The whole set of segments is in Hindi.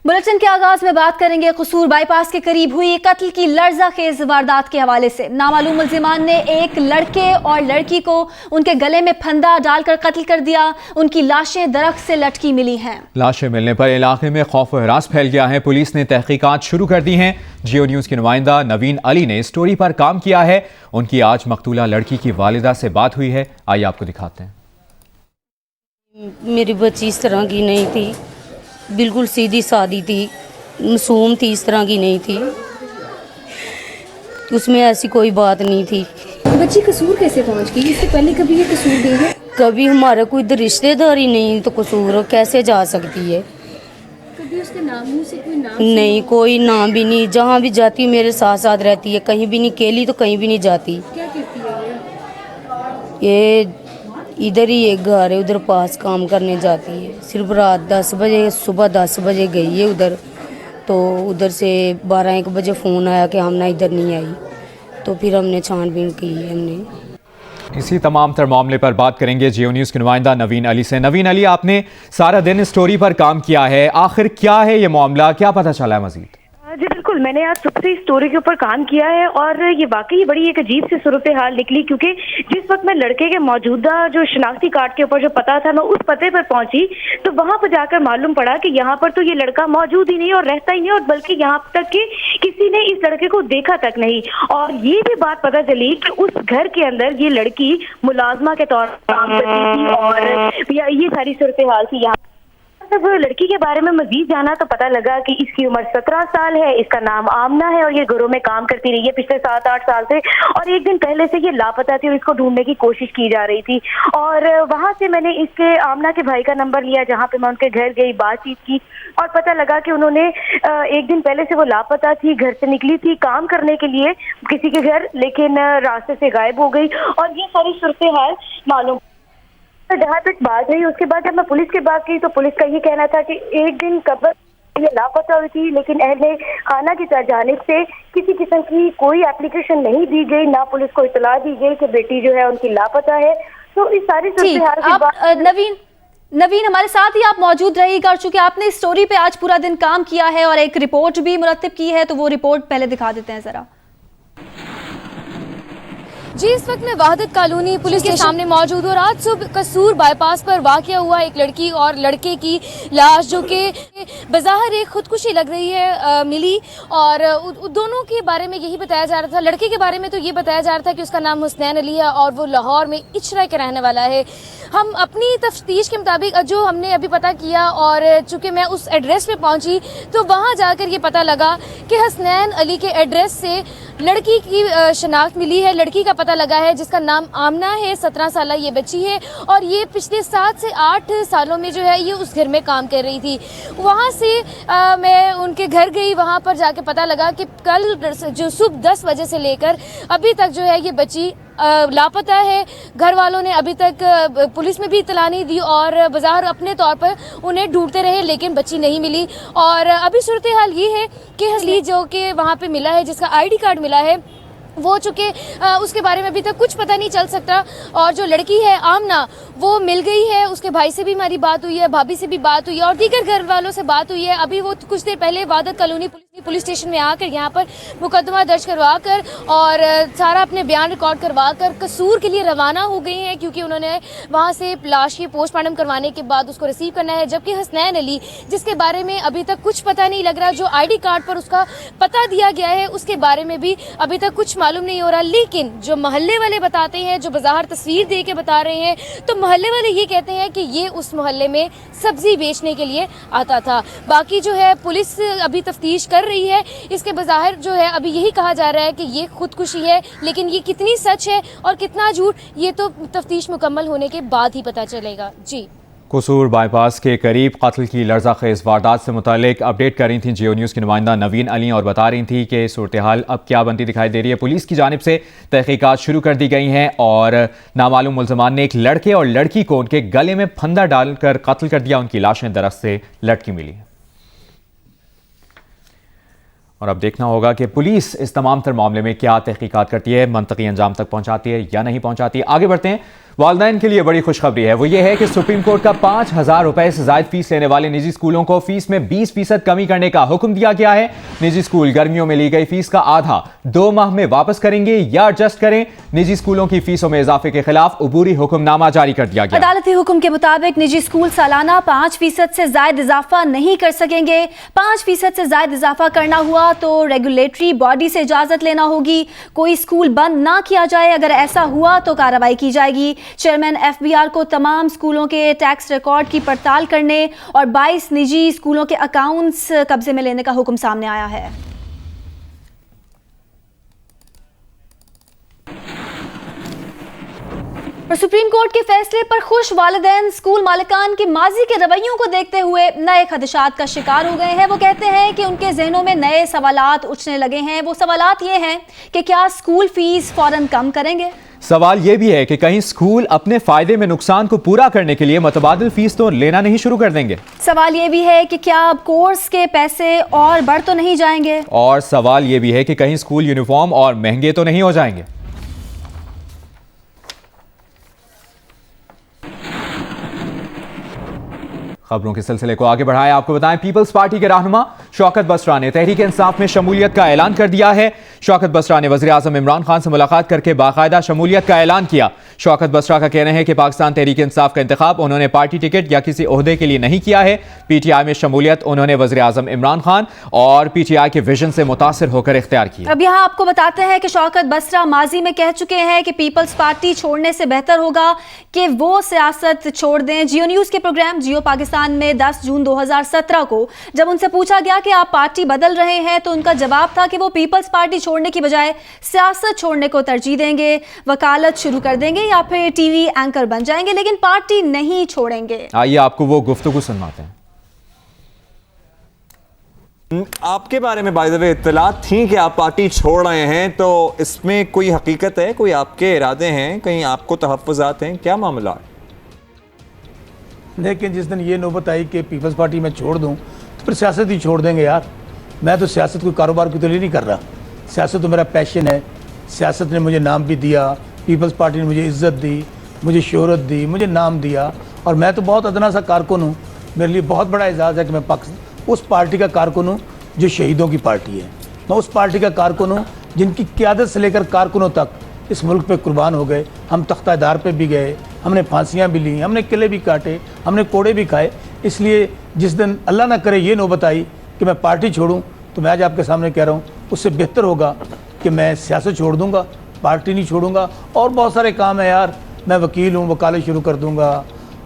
बुलेटिन के आगाज में बात करेंगे कसूर बाईपास के करीब हुई कत्ल की लर्ज़ाखेज वारदात के हवाले से। नामालूम मुल्जिमान ने एक लड़के और लड़की को उनके गले में फंदा डालकर कत्ल कर दिया। उनकी लाशें दरख्त से लटकी मिली हैं। लाशें मिलने पर इलाके में खौफ व हरास फैल गया है। पुलिस ने तहकीकात शुरू कर दी हैं। जियो न्यूज़ के नुमाइंदा नवीन अली ने स्टोरी पर काम किया है। उनकी आज मकतूला लड़की की वालिदा से बात हुई है, आइए आपको दिखाते हैं। मेरी बच्ची इस तरह की नहीं थी, बिल्कुल सीधी सादी थी, मासूम थी, इस तरह की नहीं थी, उसमें ऐसी कोई बात नहीं थी। बच्ची कसूर कैसे पहुंच गई? इससे पहले कभी ये कसूर गई है? कभी हमारा कोई रिश्तेदारी नहीं तो कसूर कैसे जा सकती है? कभी उसके नामों से कोई नाम नहीं, कोई नाम भी नहीं। जहाँ भी जाती मेरे साथ साथ रहती है, कहीं भी नहीं केली तो कहीं भी नहीं जाती। क्या कहती है ये इधर ही एक घर है, उधर पास काम करने जाती है। सिर्फ रात 10 बजे, सुबह 10 बजे गई है उधर, तो उधर से 12-1 बजे फ़ोन आया कि हम ना इधर नहीं आई, तो फिर हमने छानबीन की। हमने इसी तमाम तर मामले पर बात करेंगे जियो न्यूज़ के नुमाइंदा नवीन अली से। नवीन अली, आपने सारा दिन स्टोरी पर काम किया है, आखिर क्या है ये मामला, क्या पता चला है मजीद? जी बिल्कुल, मैंने आज सुबह से इस स्टोरी के ऊपर काम किया है और ये वाकई बड़ी एक अजीब सी सूरत हाल निकली, क्योंकि जिस वक्त मैं लड़के के मौजूदा जो शनाख्ती कार्ड के ऊपर जो पता था, मैं उस पते पर पहुंची तो वहां पर जाकर मालूम पड़ा कि यहाँ पर तो ये लड़का मौजूद ही नहीं और रहता ही नहीं, और बल्कि यहाँ तक कि किसी ने इस लड़के को देखा तक नहीं। और ये भी बात पता चली कि उस घर के अंदर ये लड़की मुलाजमा के तौर पर काम करती थी और ये सारी सूरत हाल थी। यहाँ जब लड़की के बारे में मजीद जाना तो पता लगा कि इसकी उम्र 17 साल है, इसका नाम आमना है और ये घरों में काम करती रही है पिछले 7-8 साल से, और एक दिन पहले से ये लापता थी और इसको ढूंढने की कोशिश की जा रही थी। और वहां से मैंने इसके आमना के भाई का नंबर लिया, जहां पे मैं उनके घर गई, बातचीत की और पता लगा कि उन्होंने एक दिन पहले से वो लापता थी, घर से निकली थी काम करने के लिए किसी के घर, लेकिन रास्ते से गायब हो गई। और ये सारी सूरत हाल मालूम जहाँ तक बात रही, उसके बाद जब मैं पुलिस की बात की तो पुलिस का ये कहना था कि एक दिन कब्र ये लापता हुई थी, लेकिन अहले खाना की जानिब से किसी किस्म की कोई एप्लीकेशन नहीं दी गई, ना पुलिस को इतला दी गई कि बेटी जो है उनकी लापता है। तो इस सारी सूरत हाल के नवीन हमारे साथ ही आप मौजूद रहिएगा, चूंकि आपने इस स्टोरी पे आज पूरा दिन काम किया है और एक रिपोर्ट भी मुरतब की है, तो वो रिपोर्ट पहले दिखा देते हैं जरा। जी, इस वक्त मैं वहादत कॉलोनी पुलिस के सामने मौजूद हूँ। आज सुबह कसूर बाईपास पर वाक़या हुआ एक लड़की और लड़के की लाश, जो कि बज़ाहिर एक खुदकुशी लग रही है, मिली। और दोनों के बारे में यही बताया जा रहा था। लड़के के बारे में तो ये बताया जा रहा था कि उसका नाम हुसनैन अली है और वो लाहौर में इचरा के रहने वाला है। हम अपनी तफ्तीश के मुताबिक जो हमने अभी पता किया, और चूँकि मैं उस एड्रेस पे पहुँची तो वहाँ जाकर ये पता लगा कि हुसनैन अली के एड्रेस से लड़की की शनाख्त मिली है। लड़की का पता लगा है जिसका नाम आमना है, 17 साल ये बच्ची है और ये पिछले 7 से 8 सालों में जो है ये उस घर में काम कर रही थी। वहाँ से मैं उनके घर गई, वहाँ पर जाके पता लगा कि कल जो सुबह 10 बजे से लेकर अभी तक जो है ये बच्ची लापता है। घर वालों ने अभी तक पुलिस में भी इतला नहीं दी और बाजार अपने तौर पर उन्हें ढूंढते रहे, लेकिन बच्ची नहीं मिली। और अभी सूरत हाल ये है कि असली जो कि वहाँ पे मिला है, जिसका आईडी कार्ड मिला है, वो चूँकि उसके बारे में अभी तक कुछ पता नहीं चल सकता। और जो लड़की है आमना, वो मिल गई है, उसके भाई से भी हमारी बात हुई है, भाभी से भी बात हुई है और दीगर घर वालों से बात हुई है। अभी वो कुछ देर पहले वहादत कॉलोनी पुलिस स्टेशन में आकर यहाँ पर मुकदमा दर्ज करवा कर और सारा अपने बयान रिकॉर्ड करवा कर कसूर के लिए रवाना हो गई हैं, क्योंकि उन्होंने वहाँ से लाश की पोस्टमार्टम करवाने के बाद उसको रिसीव करना है। जबकि हुसनैन अली, जिसके बारे में अभी तक कुछ पता नहीं लग रहा, जो आईडी कार्ड पर उसका पता दिया गया है, उसके बारे में भी अभी तक कुछ मालूम नहीं हो रहा। लेकिन जो मोहल्ले वाले बताते हैं, जो बाजार तस्वीर दे के बता रहे हैं, तो मोहल्ले वाले ये कहते हैं कि ये उस मोहल्ले में सब्जी बेचने के लिए आता था। बाकी जो है पुलिस अभी तफ्तीश कर रही है। इसके बज़ाहिर जो है अभी यही कहा जा रहा है कि ये खुदकुशी है, लेकिन ये कितनी सच है और कितना झूठ, ये तो तफ्तीश मुकम्मल होने के बाद ही पता चलेगा। जी, कसूर बाईपास के करीब कत्ल की लर्ज़ाखेज वारदात से मुतालिक अपडेट कर रही थी जियो न्यूज़ की नुमाइंदा नवीन अली और बता रही थी कि सूरत हाल अब क्या बनती दिखाई दे रही है। पुलिस की जानिब से तहकीकात शुरू कर दी गई हैं और नामालूम मुल्ज़िमान ने एक लड़के और लड़की को उनके गले में फंदा डालकर कत्ल कर दिया। उनकी लाशें दरख्त से लटकी मिली हैं और अब देखना होगा कि पुलिस इस तमाम तर मामले में क्या तहकीकात करती है, मंतकी अंजाम तक पहुंचाती है या नहीं पहुंचाती है। आगे बढ़ते हैं। वालिदैन के लिए बड़ी खुशखबरी है, वो ये है कि सुप्रीम कोर्ट का 5,000 रुपए से ज्यादा फीस लेने वाले निजी स्कूलों को फीस में 20% कमी करने का हुक्म दिया गया है। निजी स्कूल गर्मियों में ली गई फीस का आधा 2 माह में वापस करेंगे या एडजस्ट करें। निजी स्कूलों की फीसों में इजाफे के खिलाफ अबूरी हुक्मनामा जारी कर दिया गया। अदालती हुक्म के मुताबिक निजी स्कूल सालाना 5% से ज्यादा इजाफा नहीं कर सकेंगे। 5% से ज्यादा इजाफा करना हुआ तो रेगुलेटरी बॉडी से इजाजत लेना होगी। कोई स्कूल बंद ना किया जाए, अगर ऐसा हुआ तो कार्रवाई की जाएगी। चेयरमैन FBR को तमाम स्कूलों के टैक्स रिकॉर्ड की पड़ताल करने और 22 निजी स्कूलों के अकाउंट्स कब्जे में लेने का हुक्म सामने आया है। और सुप्रीम कोर्ट के फैसले पर खुश वालिदैन स्कूल मालिकान के माजी के रवैयों को देखते हुए नए खदशात का शिकार हो गए हैं। वो कहते हैं कि उनके जहनों में नए सवालात उठने लगे हैं। वो सवालात ये हैं कि क्या स्कूल फीस फौरन कम करेंगे। सवाल यह भी है कि कहीं स्कूल अपने फायदे में नुकसान को पूरा करने के लिए मुतबादिल फीस तो लेना नहीं शुरू कर देंगे। सवाल यह भी है कि क्या अब कोर्स के पैसे और बढ़ तो नहीं जाएंगे। और सवाल यह भी है कि कहीं स्कूल यूनिफॉर्म और महंगे तो नहीं हो जाएंगे। खबरों के सिलसिले को आगे बढ़ाएं, आपको बताएं पीपल्स पार्टी के रहनुमा शौकत बसरा ने तहरीक इंसाफ में शमूलियत का ऐलान कर दिया है। शौकत बसरा ने वज़ीर आज़म इमरान खान से मुलाकात करके बाकायदा शमूलियत का ऐलान किया। शौकत बसरा का कहना है कि पाकिस्तान तहरीक इंसाफ का इंतखाब उन्होंने पार्टी टिकट या किसी ओहदे के लिए नहीं किया है। PTI में शमूलियत उन्होंने वज़ीर आज़म इमरान खान और PTI के विजन से मुतासिर होकर इख्तियार की। अब यहाँ आपको बताते हैं कि शौकत बसरा माजी में कह चुके हैं कि पीपल्स पार्टी छोड़ने से बेहतर होगा कि वो सियासत छोड़ दें। जियो न्यूज़ के प्रोग्राम जियो पाकिस्तान में 10 जून 2017 को जब उनसे पूछा गया कि आप पार्टी बदल रहे हैं तो उनका जवाब था कि वो पीपल्स पार्टी छोड़ने की बजाय सियासत छोड़ने को तरजीह देंगे, वकालत शुरू कर देंगे या फिर टीवी एंकर बन जाएंगे, लेकिन पार्टी नहीं छोड़ेंगे। आइए आपको वो गुफ्तगू सुनवाते हैं। आपके बारे में बाय द वे इत्तलात थी कि आप पार्टी छोड़ रहे हैं, तो इसमें कोई हकीकत है, कोई आपके इरादे हैं, कहीं आपको तहफ़्फ़ुज़ात हैं, क्या मामला है? लेकिन जिस दिन ये नौबत आई कि पीपल्स पार्टी में छोड़ दूं तो फिर सियासत ही छोड़ देंगे यार। मैं तो सियासत कोई कारोबार के लिए नहीं कर रहा। सियासत तो मेरा पैशन है। सियासत ने मुझे नाम भी दिया, पीपल्स पार्टी ने मुझे इज़्ज़त दी, मुझे शोहरत दी, मुझे नाम दिया, और मैं तो बहुत अदना सा कारकुन हूँ। मेरे लिए बहुत बड़ा एजाज़ है कि मैं उस पार्टी का कारकुन हूँ जो शहीदों की पार्टी है। मैं उस पार्टी का कारकुन हूँ जिनकी क़यादत से लेकर कारकुनों तक इस मुल्क पे कुर्बान हो गए। हम तख्तादार पे भी गए, हमने फांसियाँ भी ली, हमने किले भी काटे, हमने कोड़े भी खाए। इसलिए जिस दिन अल्लाह ना करे ये नौबत आई कि मैं पार्टी छोड़ूं, तो मैं आज आपके सामने कह रहा हूँ उससे बेहतर होगा कि मैं सियासत छोड़ दूँगा, पार्टी नहीं छोड़ूंगा। और बहुत सारे काम है यार, मैं वकील हूँ, वकालत शुरू कर दूँगा,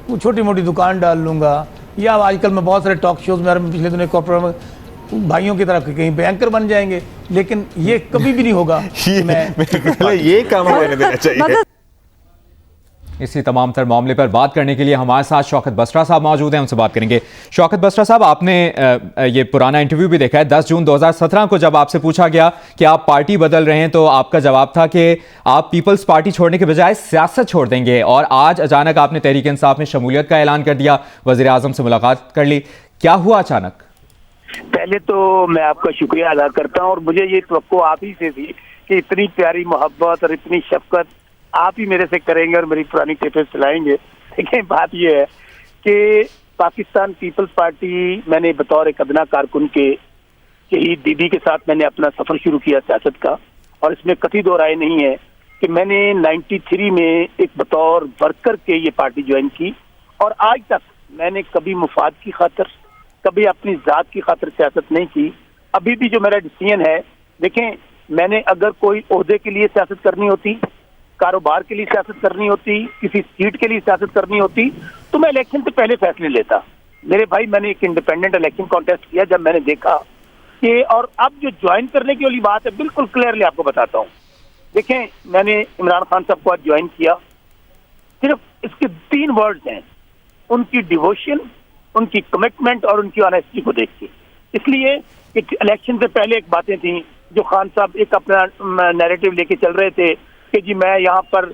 वो छोटी मोटी दुकान डाल लूँगा, या आजकल मैं बहुत सारे टॉक शोज़ में पिछले दिनों कॉर्पोरेट भाइयों की तरफ कहीं पे एंकर बन जाएंगे। लेकिन ये कभी भी नहीं होगा मैं ये काम होने देना चाहिए। इसी तमाम तर मामले पर बात करने के लिए हमारे साथ शौकत बसरा साहब मौजूद हैं, उनसे बात करेंगे। शौकत बसरा साहब, आपने ये पुराना इंटरव्यू भी देखा है। 10 जून 2017 को जब आपसे पूछा गया कि आप पार्टी बदल रहे हैं तो आपका जवाब था कि आप पीपल्स पार्टी छोड़ने के बजाय सियासत छोड़ देंगे, और आज अचानक आपने तहरीक इंसाफ में शमूलियत का ऐलान कर दिया, वज़ीर आज़म से मुलाकात कर ली। क्या हुआ अचानक? पहले तो मैं आपका शुक्रिया अदा करता हूँ, और मुझे ये तवक्को आप ही से थी कि इतनी प्यारी मोहब्बत और इतनी शफकत आप ही मेरे से करेंगे और मेरी पुरानी टेपें चलाएंगे। लेकिन बात ये है कि पाकिस्तान पीपल्स पार्टी, मैंने बतौर एक अदना कारकुन के शहीद दीदी के साथ मैंने अपना सफ़र शुरू किया सियासत का, और इसमें कतई दो राय नहीं है कि मैंने 93 में एक बतौर वर्कर के ये पार्टी ज्वाइन की, और आज तक मैंने कभी मुफाद की खातिर, कभी अपनी ज़ात की खातिर सियासत नहीं की। अभी भी जो मेरा डिसीजन है, देखें, मैंने अगर कोई ओहदे के लिए सियासत करनी होती, कारोबार के लिए सियासत करनी होती, किसी सीट के लिए सियासत करनी होती, तो मैं इलेक्शन से पहले फैसले लेता। मेरे भाई, मैंने एक इंडिपेंडेंट इलेक्शन कॉन्टेस्ट किया जब मैंने देखा कि, और अब जो ज्वाइन करने की वाली बात है, बिल्कुल क्लियरली आपको बताता हूँ। देखें, मैंने इमरान खान साहब को आज ज्वाइन किया, सिर्फ इसके 3 वर्ड्स हैं, उनकी डिवोशन, उनकी कमिटमेंट और उनकी ऑनेस्टी को देख के। इसलिए इलेक्शन से पहले एक बातें थी जो खान साहब एक अपना नैरेटिव लेके चल रहे थे कि जी मैं यहाँ पर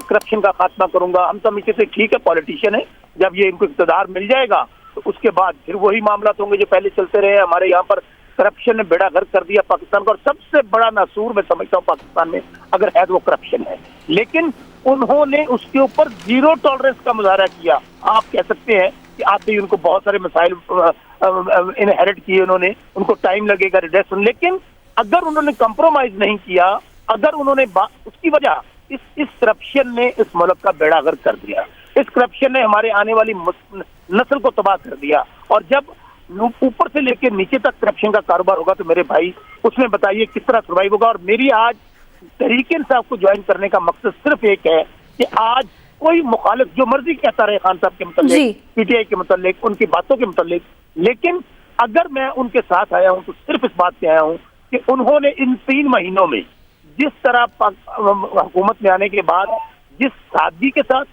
करप्शन का खात्मा करूंगा। हम समझते थे ठीक है, पॉलिटिशियन है, जब ये इनको इक़्तिदार मिल जाएगा तो उसके बाद फिर वही मामला होंगे जो पहले चलते रहे। हमारे यहाँ पर करप्शन ने बेड़ा गर्क कर दिया पाकिस्तान का, और सबसे बड़ा नासूर मैं समझता हूँ पाकिस्तान में अगर है तो वो करप्शन है। लेकिन उन्होंने उसके ऊपर जीरो टॉलरेंस का मुजाहरा किया। आप कह सकते हैं कि आते ही उनको बहुत सारे मसाइल इनहेरिट किए उन्होंने, उनको टाइम लगेगा रिडक्शन, लेकिन अगर उन्होंने कंप्रोमाइज नहीं किया, अगर उन्होंने उसकी वजह इस करप्शन ने इस मुल्क का बेड़ा गर्क कर दिया। इस करप्शन ने हमारे आने वाली नस्ल को तबाह कर दिया। और जब ऊपर से लेकर नीचे तक करप्शन का कारोबार होगा तो मेरे भाई उसमें बताइए किस तरह सर्वाइव होगा। और मेरी आज तहरीक इंसाफ को ज्वाइन करने का मकसद सिर्फ एक है कि आज कोई मुखालिफ जो मर्जी कहता रहे खान साहब के मुतालिक, पीटीआई के मुतालिक, उनकी बातों के मुतालिक, लेकिन अगर मैं उनके साथ आया हूं तो सिर्फ इस बात पे आया हूं कि उन्होंने इन 3 महीनों में जिस तरह हुकूमत में आने के बाद जिस सादगी के साथ,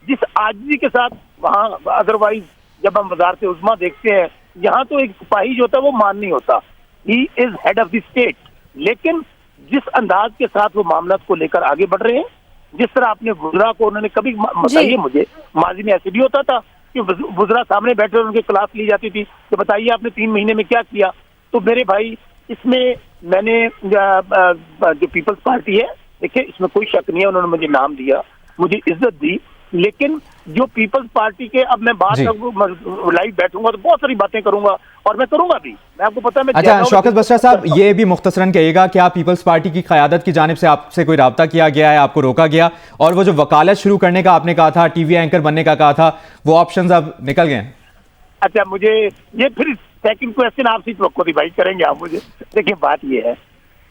जिस आजिज़ी के साथ, वहां अदरवाइज जब हम वजारत उज़्मा देखते हैं, यहाँ तो एक सिपाही जो होता है वो मान नहीं होता, he is head of the state. लेकिन जिस अंदाज के साथ वो मामला को लेकर आगे बढ़ रहे हैं, जिस तरह आपने वुज़रा को, उन्होंने कभी बताइए मुझे, माजी में ऐसे भी होता था कि वुज़रा सामने बैठे और उनकी क्लास ली जाती थी कि बताइए आपने 3 महीने में क्या किया। तो मेरे भाई इसमें मैंने जो पीपल्स पार्टी है, देखिए इसमें कोई शक नहीं है, उन्होंने मुझे नाम दिया, मुझे इज्जत दी, लेकिन जो पीपल्स पार्टी के अब मैं बात लाइव बैठूंगा तो बहुत सारी बातें करूंगा और मैं करूंगा भी, मैं आपको पता है। अच्छा शौकत बसरा साहब, ये भी मुख्तसरन कहिएगा कि आप पीपल्स पार्टी की क़यादत की जानिब से आपसे कोई राब्ता किया गया है, आपको रोका गया, और वो जो वकालत शुरू करने का आपने कहा था, टीवी एंकर बनने का कहा था, वो ऑप्शंस अब निकल गए हैं? अच्छा, मुझे ये फिर सेकंड क्वेश्चन आपसे भाई करेंगे आप मुझे। देखिए बात ये है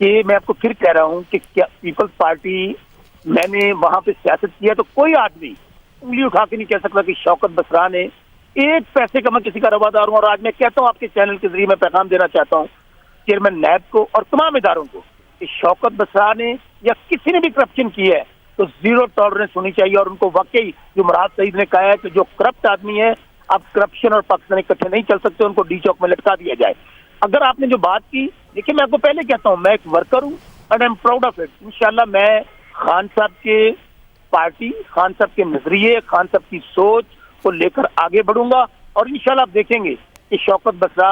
कि मैं आपको फिर कह रहा हूँ कि क्या पीपल्स पार्टी, मैंने वहां पे सियासत किया तो कोई आदमी उंगली उठा के नहीं कह सकता कि शौकत बसरा ने एक पैसे का मैं किसी का रवादार हूं। और आज मैं कहता हूं आपके चैनल के जरिए मैं पैगाम देना चाहता हूं चेयरमैन नैब को और तमाम इदारों को कि शौकत बसरा ने या किसी ने भी करप्शन की है तो जीरो टॉलरेंस होनी चाहिए। और उनको वाकई जो मुराद सईद ने कहा है कि जो करप्ट आदमी है, अब करप्शन और पाकिस्तान इकट्ठे नहीं चल सकते, उनको डी चौक में लटका दिया जाए। अगर आपने जो बात की, देखिए मैं आपको पहले कहता हूँ मैं एक वर्कर हूँ and I am proud of it. इंशाल्लाह मैं खान साहब के पार्टी, खान साहब के नजरिए, खान साहब की सोच को लेकर आगे बढ़ूंगा और इंशाल्लाह आप देखेंगे कि शौकत बसरा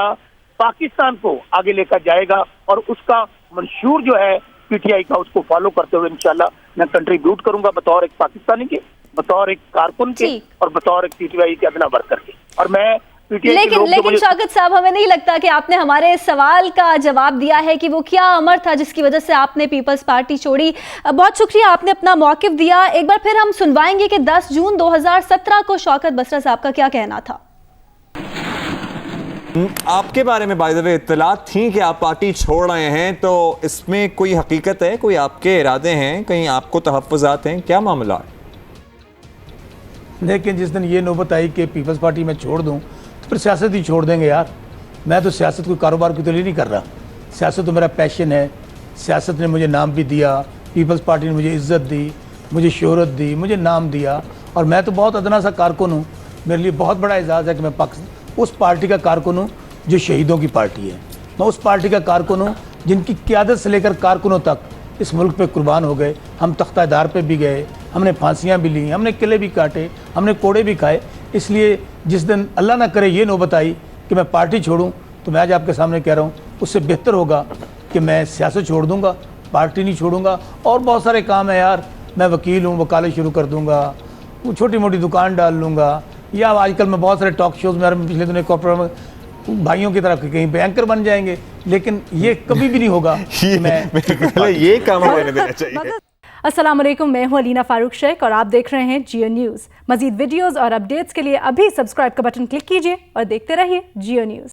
पाकिस्तान को आगे लेकर जाएगा और उसका मंशूर जो है पीटीआई का, उसको फॉलो करते हुए इंशाल्लाह मैं कंट्रीब्यूट करूंगा बतौर एक पाकिस्तानी के, बतौर एक कारकुन के और बतौर एक पीटीआई के अदना वर्कर के। और मैं लेकिन शौकत साहब, हमें नहीं लगता कि आपने हमारे सवाल का जवाब दिया है कि वो क्या अमर था जिसकी वजह से आपने पीपल्स पार्टी छोड़ी। बहुत शुक्रिया, आपने अपना मौक़िफ़ दिया। एक बार फिर हम सुनवाएंगे कि 10 जून 2017 को शौकत बसरा साहब का क्या कहना था। आपके बारे में बाय द वे इत्तलात थी कि आप पार्टी छोड़ रहे हैं, तो इसमें कोई हकीकत है, कोई आपके इरादे हैं, कहीं आपको तहफ़्फ़ुज़ात हैं, क्या मामला है? लेकिन जिस दिन ये नौबत आई कि पीपल्स पार्टी में छोड़ दूं तो फिर सियासत ही छोड़ देंगे यार। मैं तो सियासत कोई कारोबार के लिए नहीं कर रहा, सियासत तो मेरा पैशन है। सियासत ने मुझे नाम भी दिया, पीपल्स पार्टी ने मुझे इज़्ज़त दी, मुझे शोहरत दी, मुझे नाम दिया, और मैं तो बहुत अदना सा कारकुन हूँ। मेरे लिए बहुत बड़ा एजाज़ है कि मैं उस पार्टी का कारकुन हूँ जो शहीदों की पार्टी है। मैं उस पार्टी का कारकुन हूँ जिनकी क़यादत से लेकर कारकुनों तक इस मुल्क पे कुर्बान हो गए। हम तख्तादार पे भी गए, हमने फांसियाँ भी ली, हमने किले भी काटे, हमने कोड़े भी खाए। इसलिए जिस दिन अल्लाह ना करे ये नौबत आई कि मैं पार्टी छोड़ूं, तो मैं आज आपके सामने कह रहा हूँ उससे बेहतर होगा कि मैं सियासत छोड़ दूँगा, पार्टी नहीं छोड़ूंगा। और बहुत सारे काम है यार, मैं वकील हूँ, वकालत शुरू कर दूँगा, छोटी मोटी दुकान डाल लूँगा, या आजकल मैं बहुत सारे टॉक शोज़ में पिछले दिनों कॉर्पोरेट में भाइयों की तरफ कहीं पे एंकर बन जाएंगे। लेकिन ये कभी भी नहीं होगा मैं ये काम होने देना चाहिए। अस्सलाम वालेकुम, मैं हूं अलीना फारूक शेख और आप देख रहे हैं जियो न्यूज़। मज़ीद वीडियोस और अपडेट्स के लिए अभी सब्सक्राइब का बटन क्लिक कीजिए और देखते रहिए जियो न्यूज़।